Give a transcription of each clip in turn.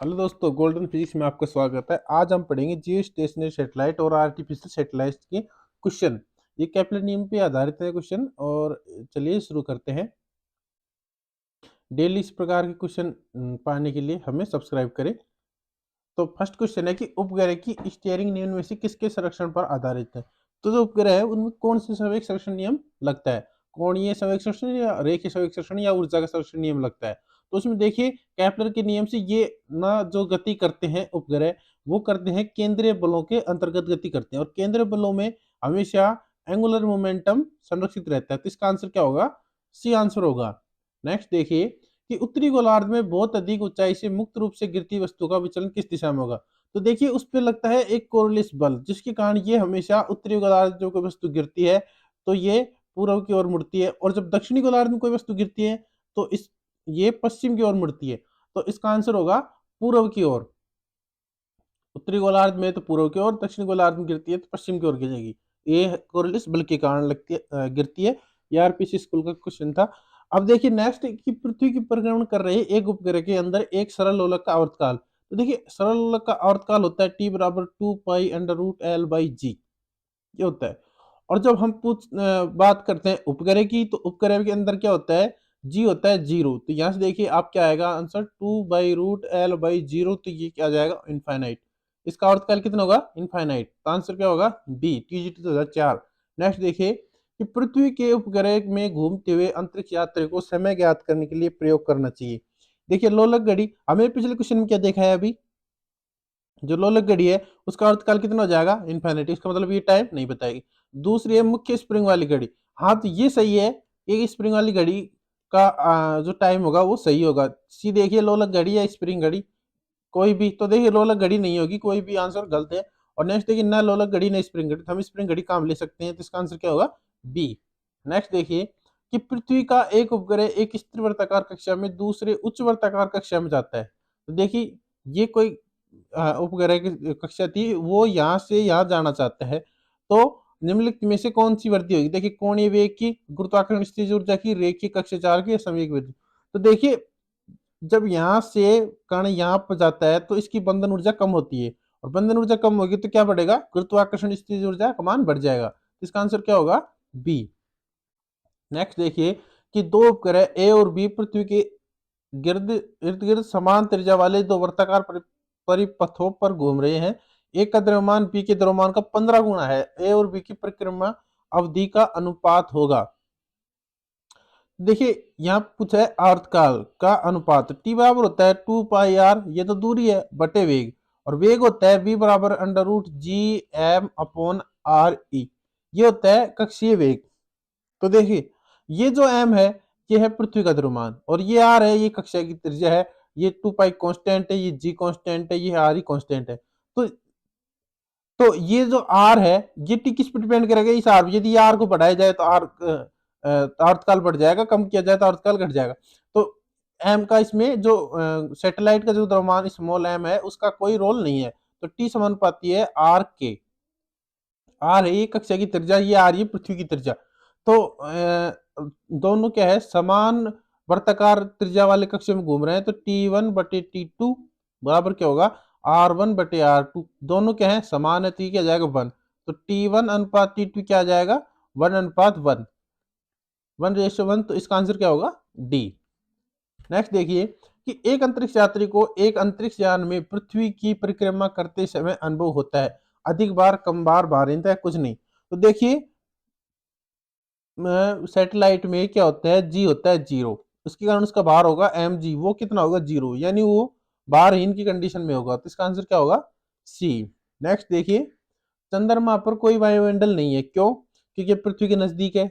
Hello दोस्तों, golden physics में आपका स्वागत है। आज हम पढ़ेंगे जियो स्टेशनरी सैटेलाइट और आर्टिफिशियल सैटेलाइट के क्वेश्चन। ये केपलर नियम पे आधारित है क्वेश्चन। और चलिए शुरू करते हैं। डेली इस प्रकार के क्वेश्चन पाने के लिए हमें सब्सक्राइब करें। तो फर्स्ट क्वेश्चन है कि उपग्रह की स्टीयरिंग नियम में से किसके संरक्षण पर आधारित है। तो जो उपग्रह है उनमें कौन से संवेग संरक्षण नियम लगता है? कोणीय संवेग संरक्षण या रेखीय संवेग संरक्षण या ऊर्जा का संरक्षण नियम लगता है। तो उसमें देखिए, केपलर के नियम से ये ना जो गति करते हैं उपग्रह, वो करते हैं केंद्रीय बलों के अंतर्गत गति करते हैं, और केंद्रीय बलों में हमेशा एंगुलर मोमेंटम संरक्षित रहता है। तो इसका आंसर क्या होगा? सी आंसर होगा। नेक्स्ट देखिए कि उत्तरी गोलार्ध में बहुत अधिक ऊंचाई से मुक्त रूप से गिरती वस्तु का विचलन किस दिशा में होगा। तो देखिए उस पे लगता है एक कोरलिस बल, जिसके कारण ये हमेशा उत्तरी गोलार्ध जो कोई वस्तु गिरती है तो ये पूर्व की ओर मुड़ती है, और जब दक्षिणी गोलार्ध में कोई वस्तु गिरती है तो इस ये पश्चिम की ओर मुड़ती है। तो इसका आंसर होगा पूर्व की ओर। उत्तरी गोलार्ध में तो पूर्व की ओर, दक्षिणी गोलार्ध में गिरती है तो पश्चिम की ओर गिरेगी। ये कोरलिस बल के कारण लगती है, गिरती है। ये आरपीसी स्कूल का क्वेश्चन था। अब देखिए नेक्स्ट कि पृथ्वी की परिक्रमा कर रहे एक उपग्रह के अंदर एक सरल लोलक का आवर्तकाल। तो देखिए सरल लोलक का आवर्तकाल होता है टी बराबर 2 pi under root L by G, ये होता है। और जब हम बात करते हैं उपग्रह की, तो उपग्रह के अंदर क्या होता है? जी होता है जीरो। तो यहाँ से देखिए आप क्या आएगा आंसर, 2/√L/0। तो ये क्या आ जाएगा? इनफाइनाइट। इसका अर्थकाल कितना होगा? इनफाइनाइट। तो आंसर क्या होगा? B, TGT 2004। नेक्स्ट देखिए कि पृथ्वी के उपग्रह में घूमते हुए अंतरिक्ष यात्री को समय ज्ञात करने के लिए प्रयोग करना चाहिए। देखिए लोलक घड़ी, हमें पिछले क्वेश्चन में क्या देखा है? अभी जो लोलक घड़ी है उसका अर्थकाल कितना हो जाएगा? इनफाइनाइट। इसका मतलब ये टाइम नहीं बताएगी। दूसरी है मुख्य स्प्रिंग वाली घड़ी। हाँ तो ये सही है, ये स्प्रिंग वाली घड़ी का जो टाइम होगा वो सही होगा। सी देखिए लोलक घड़ी या स्प्रिंग घड़ी, कोई भी। तो देखिए लोलक घड़ी नहीं होगी, कोई भी आंसर गलत है। और नेक्स्ट देखिए ना लोलक घड़ी ना स्प्रिंग घड़ी, तो हम स्प्रिंग घड़ी काम ले सकते हैं। तो इसका आंसर क्या होगा? बी। नेक्स्ट देखिए कि पृथ्वी का एक उपग्रह एक स्थिर वर्ताकार कक्षा में दूसरे उच्च वर्ताकार कक्षा में जाता है। तो देखिए ये कोई उपग्रह की कक्षा थी, वो यहाँ से यहाँ जाना चाहता है। तो निम्नलिखित में से कौन सी वृद्धि होगी? देखिए कोणीय वेग की, गुरुत्वाकर्षण स्थितिज ऊर्जा की, रेखीय कक्षाचार की, या संवेग वृद्धि। तो देखिए जब यहाँ से कण यहाँ पर जाता है तो इसकी बंधन ऊर्जा कम होती है, और बंधन ऊर्जा कम होगी तो क्या बढ़ेगा? गुरुत्वाकर्षण स्थितिज ऊर्जा का मान बढ़ जाएगा। तो इसका आंसर क्या होगा? बी। नेक्स्ट देखिए कि दो उपग्रह ए और बी पृथ्वी के गिर्द इर्द गिर्द समान त्रिज्या वाले दो वर्ताकार परिपथों पर घूम रहे हैं। एक का द्रव्यमान बी के द्रव्यमान का 15 गुना है। ए और बी की परिक्रमा अवधि का अनुपात होगा। देखिए यहाँ पूछा है आवर्तकाल का अनुपात। टी बराबर होता है 2 पाई आर, ये तो दूरी है, बटे वेग। और वेग होता है v बराबर √G m/r/e, ये होता है कक्षीय वेग। तो देखिए ये जो m है ये है पृथ्वी का द्रव्यमान, और ये r है, ये कक्षा की त्रिज्या है। ये 2 पाई कांस्टेंट है, ये g कांस्टेंट है, ये r ही कांस्टेंट है। तो ये जो r है ये t किस पर डिपेंड करेगा? इस r। यदि r को बढ़ाया जाए तो r अर्थकाल बढ़ जाएगा, कम किया जाए तो अर्थकाल घट जाएगा। तो m का इसमें जो सैटेलाइट का जो द्रव्यमान स्मॉल m है उसका कोई रोल नहीं है। तो t समानुपाती है r के। r है ये कक्षा की त्रिज्या, ये r ये पृथ्वी की त्रिज्या। तो दोनों क्या है? समान वर्ताकार त्रिज्या वाले कक्षा में घूम रहे हैं। तो T1/T2 बराबर क्या होगा? R1/R2। दोनों क्या है? समान है, तो ये क्या जाएगा? 1। तो T1/T2 क्या आ जाएगा? 1/1, 1:1। तो इसका आंसर क्या होगा? डी। नेक्स्ट देखिए कि एक अंतरिक्ष यात्री को एक अंतरिक्ष यान में पृथ्वी की परिक्रमा करते समय अनुभव होता है। अधिक बार, कम बार, भारित है, कुछ नहीं। तो देखिए सैटेलाइट में क्या होता है? जी होता है जीरो, उसके कारण उसका भार होगा mg। वो कितना होगा? जीरो, यानी वो भारहीन की कंडीशन में होगा। तो इसका आंसर क्या होगा? सी। नेक्स्ट देखिए चंद्रमा पर कोई वायुमंडल नहीं है, क्यों? क्योंकि पृथ्वी के नजदीक है।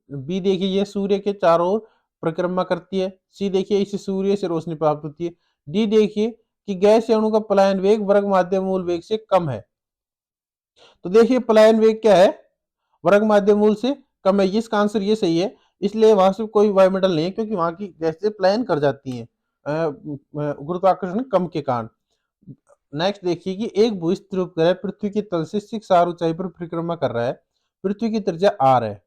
बी देखिए ये सूर्य के चारों ओर परिक्रमा करती है। सी देखिए इसे सूर्य से रोशनी प्राप्त होती है। डी देखिए कि गैस अणु का पलायन वेग वर्ग माध्य मूल वेग से कम है। तो देखिए पलायन वेग क्या है? वर्ग माध्य मूल से कम है। इसका आंसर ये सही है। इसलिए वहां से कोई वायुमंडल नहीं है, क्योंकि वहां की गैसें पलायन कर जाती हैं गुरुत्वाकर्षण कम के कारण। नेक्स्ट देखिए कि एक भूस्थिर उपग्रह पृथ्वी के तल से 6 r ऊंचाई पर परिक्रमा कर रहा है। पृथ्वी की त्रिज्या r है,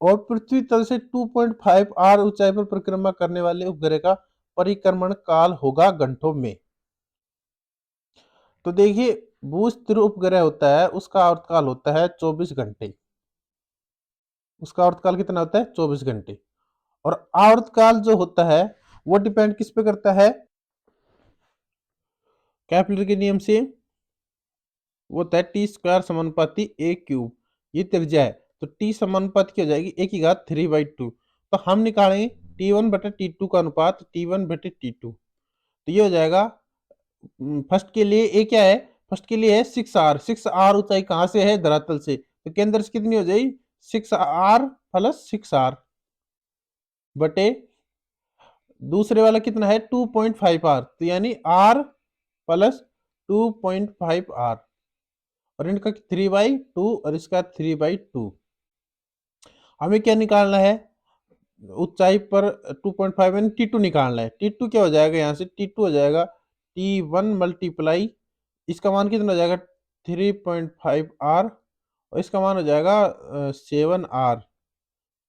और पृथ्वी तल से 2.5 r ऊंचाई पर परिक्रमा करने वाले उपग्रह का परिक्रमण काल होगा घंटों में। तो देखिए भूस्थिर उपग्रह होता है, उसका आवर्तकाल होता है 24 घंटे। उसका आवर्तकाल कितना होता है? 24 घंटे। और आवर्तकाल जो होता है वो डिपेंड किस पे करता है? केपलर के नियम से वो होता है टी स्क्वायर समानुपाती ए क्यूब। ये त्रिज्या है तो टी समानुपाती क्या हो जाएगी? ए की घात 3/2। तो हम निकालेंगे T1/T2 का अनुपात T1/T2। तो ये हो जाएगा फर्स्ट के लिए ए क्या है? फर्स्ट के लिए है 6r। 6r ऊंचाई कहां से है? धरातल से। तो केंद्र से कितनी हो जाएगी? 6r प्लस 6r बटे दूसरे वाला कितना है? 2.5r। तो यानी r प्लस 2.5r और इनका 3/2 और इसका 3/2। हमें क्या निकालना है? ऊंचाई पर 2.5 यानी T2 निकालना है। T2 क्या हो जाएगा? यहाँ से T2 हो जाएगा T1 मल्टीप्लाई इसका मान कितना हो जाएगा? 3.5r और इसका मान हो जाएगा 7r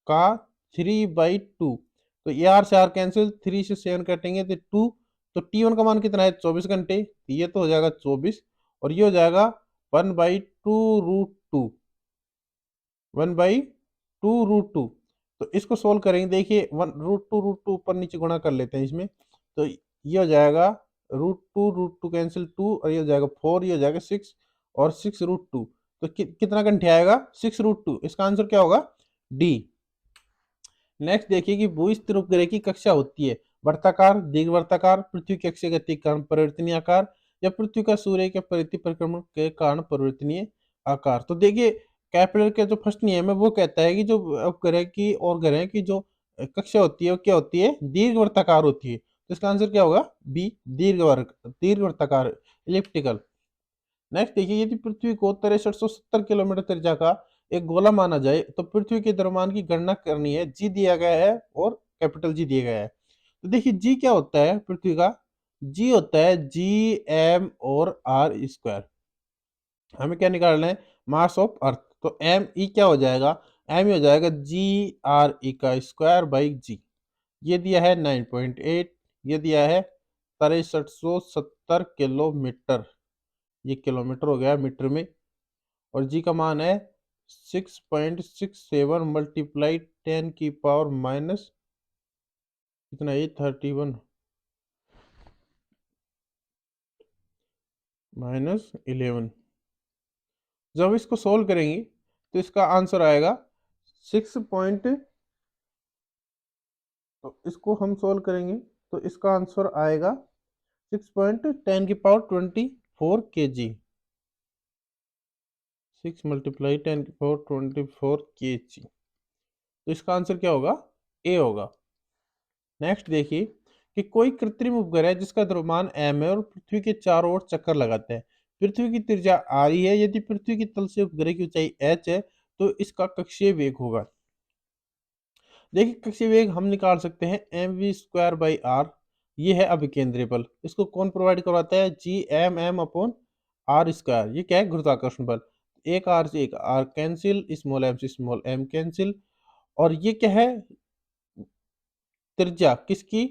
का 3/2। तो ये r से r कैंसिल, 3 से 7 कटेंगे तो 2। तो T1 का मान कितना है? 24 घंटे। तो ये तो हो जाएगा 24 और ये हो जाएगा 1/2√2। 1/2√2। तो इसको सोल्व करेंगे। देखिए 1√2√2 ऊपर नीचे गुणा कर लेते हैं इसमें। तो ये हो जाएगा √2√2 कैंसिल 2 और ये हो जाएगा 4, ये हो जाएगा 6 और 6√2। तो कितना घंटे आएगा? 6√2। इसका आंसर क्या होगा? डी। नेक्स्ट देखिए कि भूस्थिर उपग्रह की कक्षा होती है वर्ताकार, दीर्घवृत्ताकार, पृथ्वी की अक्षीय गति के कारण परिवर्तनीय आकार या पृथ्वी का सूर्य के परिधि परिक्रमण के कारण परिवर्तनीय आकार। तो देखिए केपलर का जो फर्स्ट नियम है वो कहता है कि जो उपग्रह की और ग्रह की जो कक्षा होती है वो क्या होती है? दीर्घवृत्ताकार होती है। तो इसका आंसर क्या होगा? B, दीर्घवृत्ताकार, elliptical. नेक्स्ट देखिए यदि पृथ्वी को 6370 किलोमीटर त्रिज्या का एक गोला माना जाए तो पृथ्वी के द्रव्यमान की गणना करनी है। जी दिया गया है और कैपिटल जी दिया गया है। तो देखिए जी क्या होता है पृथ्वी का? जी होता है G, M और R स्क्वायर। हमें क्या निकालना है? Mass of earth. तो M E क्या हो जाएगा? M E हो जाएगा G, R, E का स्क्वायर बाई जी। ये दिया है 9.8, ये दिया है 6370 किलोमीटर। ये किलोमीटर हो गया मीटर में। और जी का मान है 6.67 मल्टीप्लाई 10 की पावर माइनस कितना? ये 31 माइनस 11। जब इसको सोल्व करेंगे तो इसका आंसर आएगा 6 तो इसको हम सोल्व करेंगे तो इसका आंसर आएगा 6.10 की पावर 24 kg। 6 मल्टीप्लाई 10 की पावर 24 kg। तो इसका आंसर क्या होगा? ए होगा। नेक्स्ट देखिए कि कोई कृत्रिम उपग्रह जिसका द्रव्यमान m है और पृथ्वी के चारों ओर चक्कर लगाता है। पृथ्वी की त्रिज्या r ही है। यदि पृथ्वी की तल से उपग्रह की ऊंचाई h है तो इसका कक्षीय वेग होगा। देखिए कक्षीय वेग हम निकाल सकते हैं mv²/r। ये है अभिकेंद्रीय बल। इसको कौन प्रोवाइड करवाता है? G, M, M/r²। ये क्या है? गुरुत्वाकर्षण बल। एक r से एक r कैंसिल, स्मॉल m से स्मॉल m कैंसिल। और ये क्या है? त्रिज्या किसकी?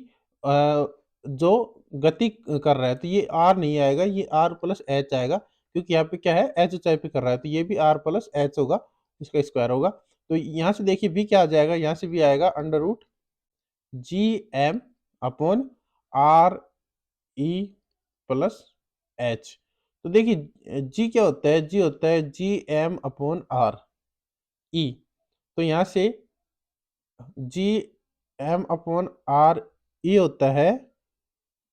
जो गति कर रहा है। तो ये r नहीं आएगा, ये r प्लस एच आएगा क्योंकि यहाँ पे क्या है? एच ऊंचाई पे कर रहा है तो ये भी r प्लस एच होगा, इसका स्क्वायर होगा। तो यहाँ से देखिए v क्या आ जाएगा? यहाँ से v आएगा √G, M/r/e प्लस एच। तो देखिए g क्या होता है? g होता है G, M/r/e। तो यहाँ से G, M/r/e होता है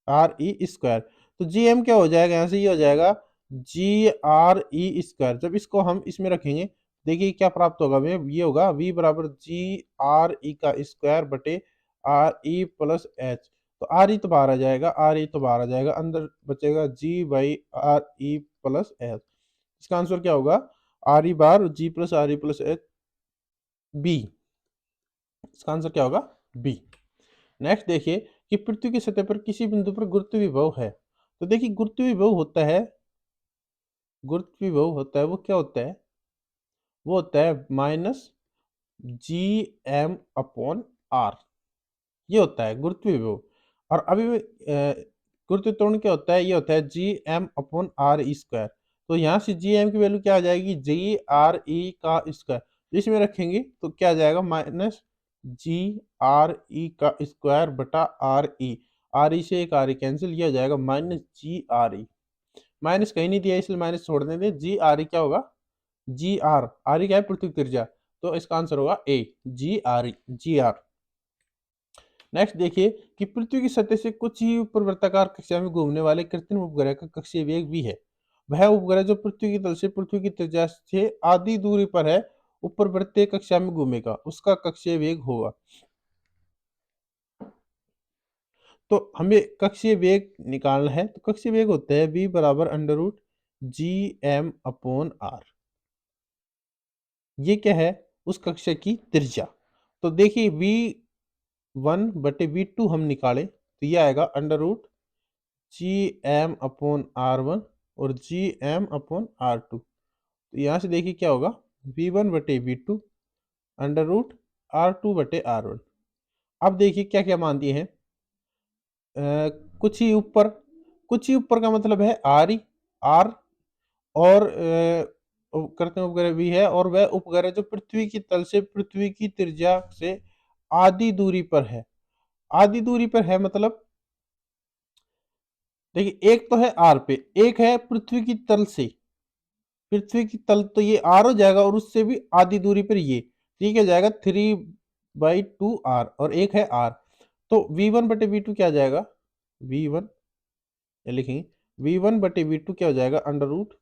R/e²। तो G, M क्या हो जाएगा? यहाँ से ये हो जाएगा G, R/e²। जब इसको हम इसमें रखेंगे देखिए क्या प्राप्त होगा हमें? ये होगा V बराबर G, R/e का स्क्वायर बटे R/e प्लस एच। तो R/e तो बाहर आ जाएगा, R/e तो बाहर आ जाएगा, अंदर बचेगा G/R/e प्लस एच। इसका आंसर क्या होगा? R/e बार G plus R/e plus H, B. इसका आंसर क्या होगा? बी। नेक्स्ट देखिए कि पृथ्वी की सतह पर किसी बिंदु पर गुरुत्व विभव है। तो देखिए गुरुत्व विभव होता है, गुरुत्व विभव होता है वो क्या होता है? वो होता है -G, M/r। ये होता है गुरुत्व विभव। और अभी गुरुत्व त्वरण क्या होता है? ये होता है G M upon R E square. तो यहाँ से जी एम की वैल्यू क्या आ जाएगी? जी आर ई का स्क्वायर। इसमें रखेंगे तो क्या आ जाएगा? माइनस जी आर ई का स्क्वायर बटा आर ई से एक आर ई कैंसिल, किया जाएगा माइनस जी आर ई। माइनस कहीं नहीं दिया इसलिए माइनस छोड़ देंगे। जी आर ई क्या होगा? जी आर ई क्या है? पृथ्वी की त्रिज्या। तो इसका आंसर होगा ए, जी आर। नेक्स्ट देखिए कि पृथ्वी की सतह से कुछ ही ऊपर वृत्ताकार कक्षा में घूमने वाले कृत्रिम उपग्रह का कक्षीय वेग v है। वह उपग्रह जो पृथ्वी की तल से पृथ्वी की त्रिज्या से आधी दूरी पर है, ऊपर वृत्तीय कक्षा में घूमेगा, उसका कक्षीय वेग होगा। तो हमें कक्षीय वेग निकालना है। तो कक्षीय वेग होता है v बराबर under root G M upon R. ये क्या है? उस कक्षा की त्रिज्या। तो देखिए v1/v2 हम निकाले तो ये आएगा under root G M upon R one और G M upon R two. तो यहाँ से देखिए क्या होगा? v1/v2 under root r2/r1। अब देखिए क्या क्या मान दिए हैं। कुछ ही ऊपर, कुछ ही ऊपर का मतलब है आर ही आर, और कृत्रिम उपग्रह भी है, और वह उपग्रह जो पृथ्वी की तल से पृथ्वी की त्रिज्या से आधी दूरी पर है। आधी दूरी पर है मतलब देखिए एक तो है आर पे, एक है पृथ्वी की तल से। पृथ्वी की तल तो ये आर हो जाएगा, और उससे भी आधी दूरी पर ये, ठीक है, जाएगा 3/2 आर, और एक है आर। तो v1/v2 क्या आ जाएगा? v1 लिखेंगे, v1/v2 क्या हो जाएगा? अंडर रूट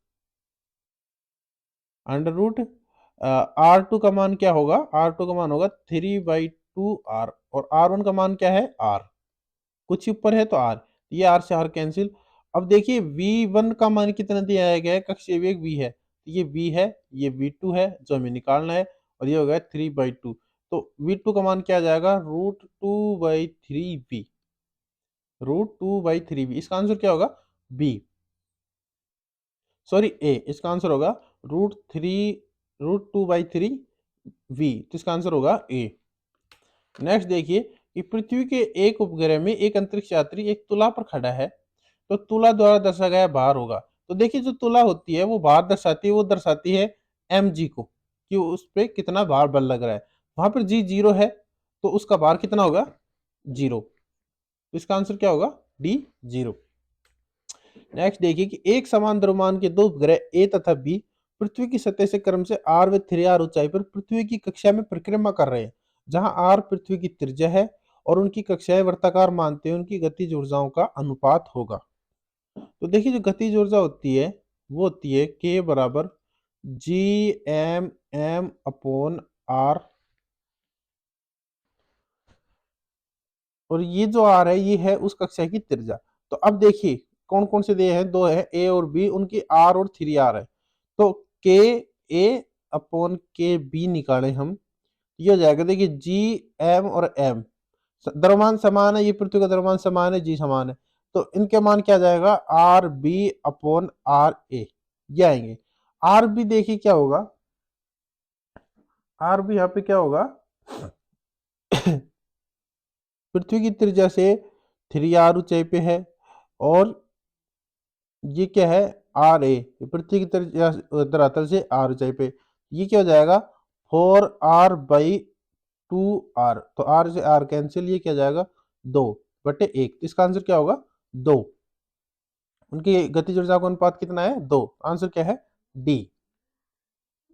r2 का मान क्या होगा? r2 का मान होगा 3/2 r, और r1 का मान क्या है? r। कुछ ऊपर है तो r, ये r से r कैंसिल। अब देखिए v1 का मान कितना दिया गया है? कक्षीय वेग v है, तो ये v है, ये v2 है जो हमें निकालना है, और ये हो गया 3/2। तो v2 का मान क्या आ जाएगा? √2/3v। इसका आंसर क्या होगा? b, सॉरी ए। इसका आंसर होगा √2/3v। तो इसका आंसर होगा ए। नेक्स्ट देखिए कि पृथ्वी के एक उपग्रह में एक अंतरिक्ष यात्री एक तुला पर खड़ा है, तो तुला द्वारा दर्शाया गया भार होगा। तो देखिए जो तुला होती है वो भार दर्शाती है, वो दर्शाती है mg को, कि उस पे कितना भार बल लग रहा है। वहां पर जी जीरो है, तो उसका भार कितना होगा? जीरो। तो इसका आंसर क्या होगा? D, zero. नेक्स्ट देखिए कि एक समान द्रव्यमान के दो उपग्रह ए तथा बी पृथ्वी की सतह से क्रम से r व 3r ऊंचाई पर पृथ्वी की कक्षा में परिक्रमा कर रहे हैं, जहां r पृथ्वी की त्रिज्या है और उनकी कक्षाएं वर्ताकार मानते हैं उनकी गतिज ऊर्जाओं का अनुपात होगा। तो देखिए जो गतिज ऊर्जा होती है वो होती है k बराबर G M M upon R, और ये जो आर है ये है उस कक्षा की त्रिज्या। तो अब देखिए कौन कौन से दिए हैं? दो है ए और बी, उनकी आर और 3r है। तो के ए अपॉन के बी निकाले हम, ये हो जाएगा। देखिए जी एम और एम द्रव्यमान समान है, ये पृथ्वी का द्रव्यमान समान है, जी समान है, तो इनके मान क्या जाएगा? R B upon R A, ये आएंगे। आर बी देखिए क्या होगा? आर बी यहाँ पे क्या होगा? पृथ्वी की त्रिज्या से 3r ऊंचाई पे है, और ये क्या है? आर ए, पृथ्वी की धरातल से आर ऊंचाई पे, ये क्या हो जाएगा? 4r/2r। तो आर से आर कैंसिल, ये क्या हो जाएगा? 2/1। तो इसका आंसर क्या होगा? 2। उनकी गतिज ऊर्जा का अनुपात कितना है? 2। आंसर क्या है? डी।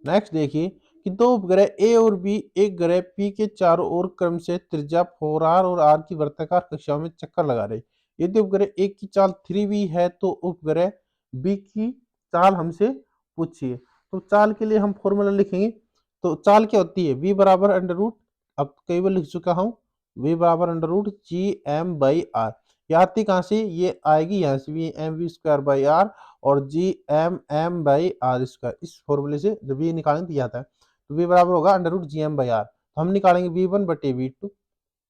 नेक्स्ट देखिए कि दो उपग्रह ए और बी एक ग्रह पी के चारों ओर क्रम से त्रिज्या 4r और r की वर्ताकार कक्षाओं में चक्कर लगा रहे। यदि उपग्रह ए की चाल 3v है तो उपग्रह बी की चाल हमसे पूछिए। तो चाल के लिए हम फॉर्मूला लिखेंगे। तो चाल क्या होती है? v बराबर अंडर रूट, अब कई बार लिख चुका हूँ, v बराबर under root G M by R. ये आती कहाँ से? ये आएगी यहाँ से, V M V square by R, और G M M by R square. इस फॉर्मूले से जब वी निकालेंगे तो ये आता है। तो वी बराबर होगा under root G M by R. तो हम निकालेंगे v1/v2, तो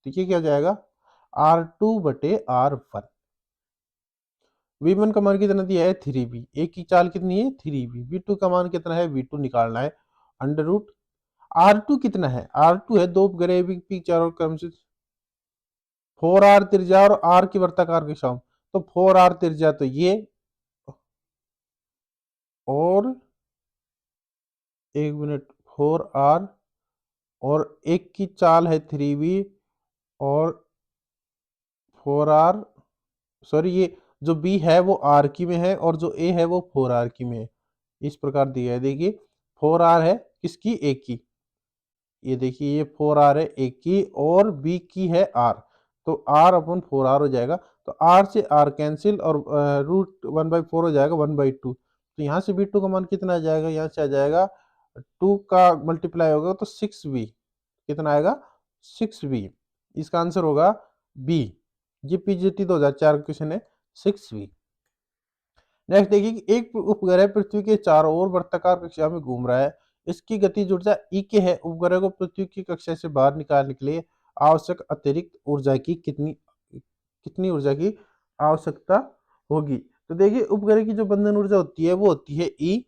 ये क्या हो जाएगा? r2/r1। v1 का मान कितना दिया है? 3v। एक की चाल कितनी है? 3v। v2 का मान कितना है? v2 निकालना है। अंडर रूट r2 कितना है? r2 है दो उपग्रह पी चारों क्रम से 4r त्रिज्या और r की वर्ताकार कक्षाओं, तो 4r त्रिज्या तो ये, और 1 मिनट, 4r, और एक की चाल है 3v, और 4r, सॉरी ये जो b है वो r की में है और जो a है वो 4r की में है। इस प्रकार दिया है, देखिए 4r है किसकी, a की, ये देखिए ये 4r है a की और b की है r, तो r अपॉन 4r हो जाएगा। तो r से r कैंसिल और रूट 1/4 हो जाएगा 1/2। तो यहाँ से b2 का मान कितना आ जाएगा, यहाँ से आ जाएगा 2 का मल्टीप्लाई होगा तो 6v, कितना आएगा 6v। इसका आंसर होगा बी। ये पीजीटी 2004 का क्वेश्चन है 6v। नेक्स्ट देखिए कि एक उपग्रह पृथ्वी के चारों ओर वृत्ताकार कक्षा में घूम रहा है। इसकी गतिज ऊर्जा ई के है। उपग्रह को पृथ्वी की कक्षा से बाहर निकालने के लिए आवश्यक अतिरिक्त ऊर्जा की कितनी कितनी ऊर्जा की आवश्यकता होगी। तो देखिए उपग्रह की जो बंधन ऊर्जा होती है वो होती है ई,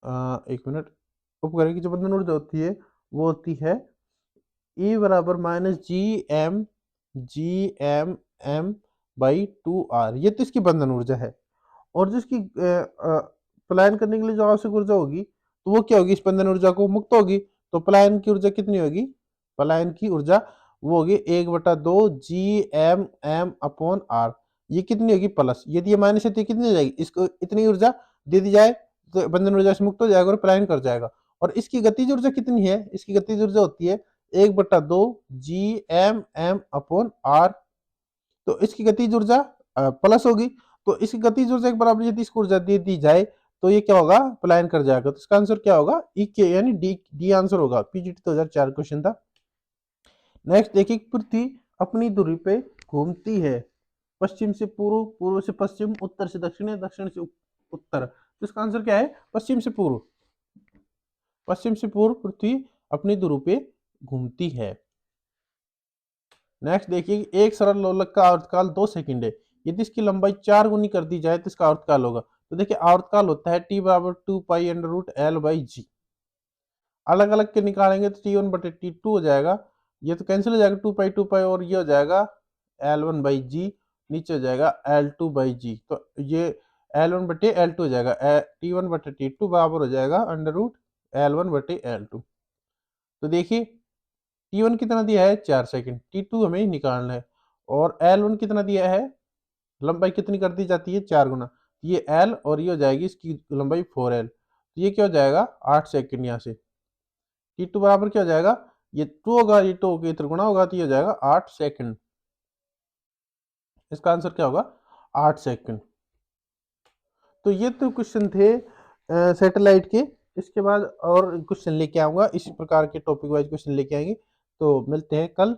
एक मिनट, उपग्रह की जो बंधन ऊर्जा होती है वो होती है ई बराबर minus ji M by 2r। ये तो इसकी बंधन ऊर्जा है। और जो इसकी पलायन करने के लिए जो आवश्यक ऊर्जा होगी तो वो क्या होगी, स्पंदन ऊर्जा को मुक्त होगी। तो पलायन की ऊर्जा कितनी होगी, पलायन की ऊर्जा वो होगी 1/2 GMM/r। ये कितनी होगी प्लस, यदि ये माइनस है तो कितनी हो जाएगी, इसको इतनी ऊर्जा दे दी जाए तो बंधन ऊर्जा से मुक्त हो जाएगा और पलायन कर जाएगा। और इसकी गतिज ऊर्जा कितनी है, इसकी गतिज ऊर्जा होती है 1/2 GMM/r। तो इसकी गतिज ऊर्जा प्लस होगी। तो इसकी गतिज ऊर्जा के बराबर यदि इसको ऊर्जा दे दी जाए तो ये क्या होगा, पलायन कर जाएगा। तो इसका आंसर क्या होगा, ई के, यानी डी डी आंसर होगा। पीजीटी 2004 क्वेश्चन था। नेक्स्ट देखिए पृथ्वी अपनी धुरी पे घूमती है, पश्चिम से पूर्व, पूर्व से पश्चिम, उत्तर से दक्षिण, दक्षिण से उत्तर। तो इसका आंसर क्या है, पश्चिम से पूर्व। पश्चिम से पूर्व पृथ्वी अपनी धुरी पे घूमती है। नेक्स्ट देखिए एक सरल लोलक का आवर्तकाल 2 सेकंड है। यदि इसकी लंबाई 4 गुनी कर दी जाए तो इसका आवर्तकाल होगा। तो देखिए आवर्तकाल होता है t बराबर 2 pi under root L by G. अलग अलग के निकालेंगे तो t1/t2 हो जाएगा, ये तो कैंसिल हो जाएगा 2 पाई, और ये हो जाएगा L1/g, नीचे हो जाएगा L2/g। तो ये L1/L2 हो जाएगा, t1/t2 बराबर हो जाएगा अंडर रूट L1/L2। तो देखिए T1 कितना दिया है 4 सेकंड, T2 हमें निकालना है, और L1 कितना दिया है, लंबाई कितनी कर दी जाती है 4 गुना, ये L और ये हो जाएगी इसकी लंबाई 4L। तो ये क्या हो जाएगा 8 सेकंड। यहाँ से T2 बराबर क्या हो जाएगा, ये 2 होगा, ये 2 के त्रिगुणा होगा तो ये हो जाएगा 8 सेकंड। इसका आंसर क्या होगा 8 सेकंड। तो ये तो क्वेश्चन थे सैटेलाइट के। इसके बाद और क्वेश्चन लेके आऊंगा, इसी प्रकार के टॉपिक वाइज क्वेश्चन लेके आएंगे। तो मिलते हैं कल।